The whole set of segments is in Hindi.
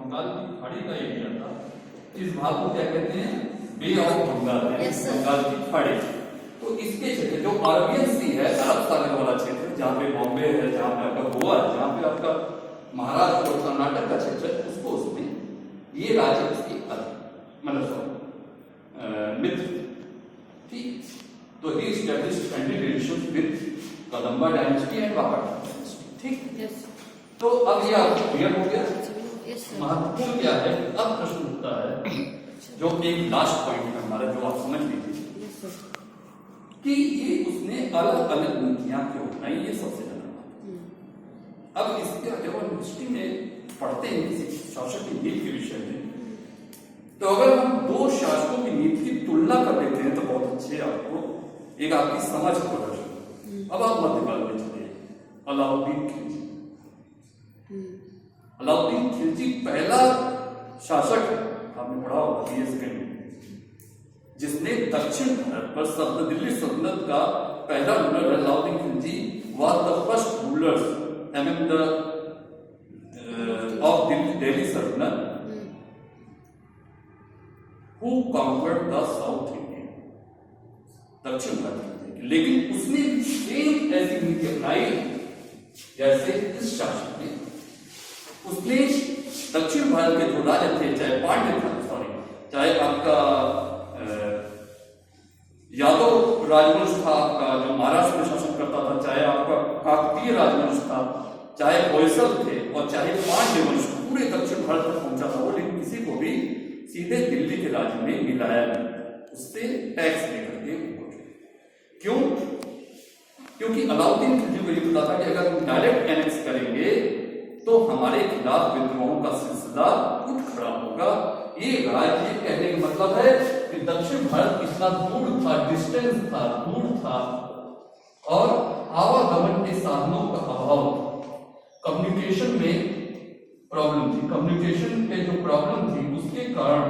बंगाल की खाड़ी का एरिया था, इस भाग को क्या कहते हैं, बे ऑफ बंगाल, बंगाल की खाड़ी। तो इसके क्षेत्र जो अरबियन सी है, अरब सागर वाला क्षेत्र, जहाँ पे बॉम्बे है, जहाँ पे आपका गोवा है, जहाँ पे आपका महाराष्ट्र और कर्नाटक का क्षेत्र है, उसको उसमें ये राज्य उसकी मतलब मित्र, ठीक। तो ही established friendly relations with Kadamba dynasty and वाका डायनेस्टी, ठीक। तो अब ये आपको क्लियर हो गया। महत्वपूर्ण क्या है, अब प्रश्न उठता है जो एक लास्ट पॉइंट है हमारा, जो आप समझ लीजिए कि ये उसने अलग अलग नीतियां क्यों बनाई, ये सबसे ज्यादा बात। अब इसके जब हम हिस्ट्री में पढ़ते हैं किसी शासक की नीति के विषय में, तो अगर हम दो शासकों की नीति की तुलना कर लेते हैं तो बहुत अच्छे आपको एक आपकी समझ प्रदर्शन। अब आप मध्यकाल में चलिए, अलाउद्दीन खिलजी। अलाउद्दीन खिलजी पहला शासक है, आपने पढ़ा होगा जिसने दक्षिण भारत पर दिल्ली सल्तनत का पहला ruler Alauddin Khilji was the first rulers among the of Delhi Sultanate who conquered the South India, दक्षिण भारत। लेकिन उसने सेम ऐसी नीति अपनाई जैसे इस शासक ने। उसने दक्षिण भारत के जो राजा थे, चाहे पांड्य था, चाहे आपका यादव राजवंश था, आपका जो महाराष्ट्र में शासन करता था, चाहे आपका काकतीय राजवंश था, चाहे होयसल थे, और चाहे पांड्य वंश, पूरे दक्षिण भारत तक पहुंचा था वो, लेकिन किसी को भी सीधे दिल्ली के राज्य में मिलाया नहीं, उससे टैक्स लेकर के। क्यों? क्योंकि अलाउद्दीन खिलजी को ये पता था कि अगर हम डायरेक्ट एनेक्स करेंगे तो हमारे खिलाफ विद्रोहों का सिलसिला उठ खड़ा होगा। ये राज्य कहने का मतलब है कि दक्षिण भारत इतना दूर था, डिस्टेंस था, दूर था, और आवागमन के साधनों का अभाव था, कम्युनिकेशन में प्रॉब्लम थी, कम्युनिकेशन के जो प्रॉब्लम थी उसके कारण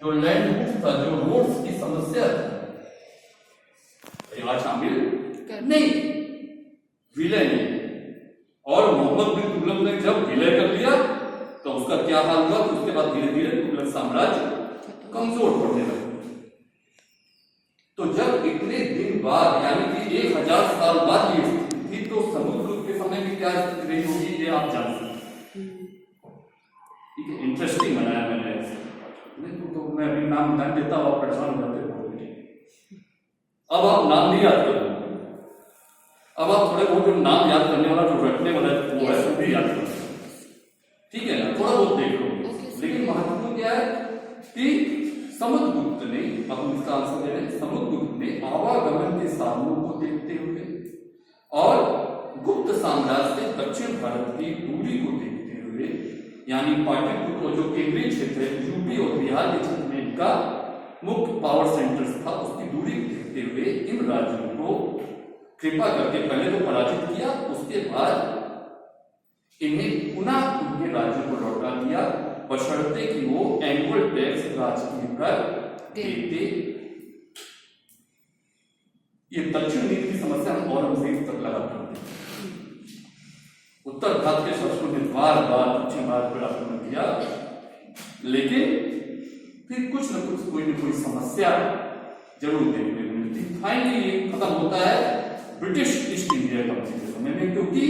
जो लैंड रूट था, जो रोड्स की समस्या थी, आज शामिल नहीं, विलय नहीं। और मोहम्मद बिन तुगलक ने जब विलय कर लिया तो उसका क्या हाल हुआ, उसके बाद धीरे धीरे तुगलक साम्राज्य कमजोर पड़ने लगा। तो जब इतने दिन बाद, यानी कि 1000 साल बाद ये स्थिति थी, तो समुद्रगुप्त के समय में क्या स्थिति रही होगी ये आप जान सकते हैं। ठीक है, इंटरेस्टिंग बनाया मैंने नहीं तो मैं अभी नाम ध्यान देता हूं, आप परेशान हो जाते हो। अब आप नाम नहीं याद करोगे, अब आप थोड़े बहुत जो नाम याद करने वाला, जो रटने वाला वो है, वो भी याद करोगे, ठीक है ना, थोड़ा बहुत देख लो। लेकिन महत्वपूर्ण क्या है कि समुद्रगुप्त ने, अब हम इसका आंसर दे रहे हैं, समुद्रगुप्त ने आवागमन के साधनों को देखते हुए और गुप्त साम्राज्य से दक्षिण भारत की दूरी को देखते हुए, यानी पाटलिपुत्र जो केंद्रीय क्षेत्र है, यूपी और बिहार के क्षेत्र में इनका मुख्य पावर सेंटर्स था, उसकी दूरी को देखते हुए इन राज्यों को कृपा करके पहले तो पराजित किया, उसके बाद इन्हें पुनः उनके राज्य को लौटा दिया, बशर्ते कि वो एनुअल टैक्स राजकीय कर देते। ये दक्षिण नीति की समस्या हम औरंगजेब तक लगा करते हैं। उत्तर भारत के शासकों ने बार बार दक्षिण भारत पर आक्रमण किया, लेकिन फिर कुछ न कुछ, कोई न कोई समस्या जरूर देखने को मिलती। फाइनली ये खत्म होता है ब्रिटिश ईस्ट इंडिया कंपनी के समय में, क्योंकि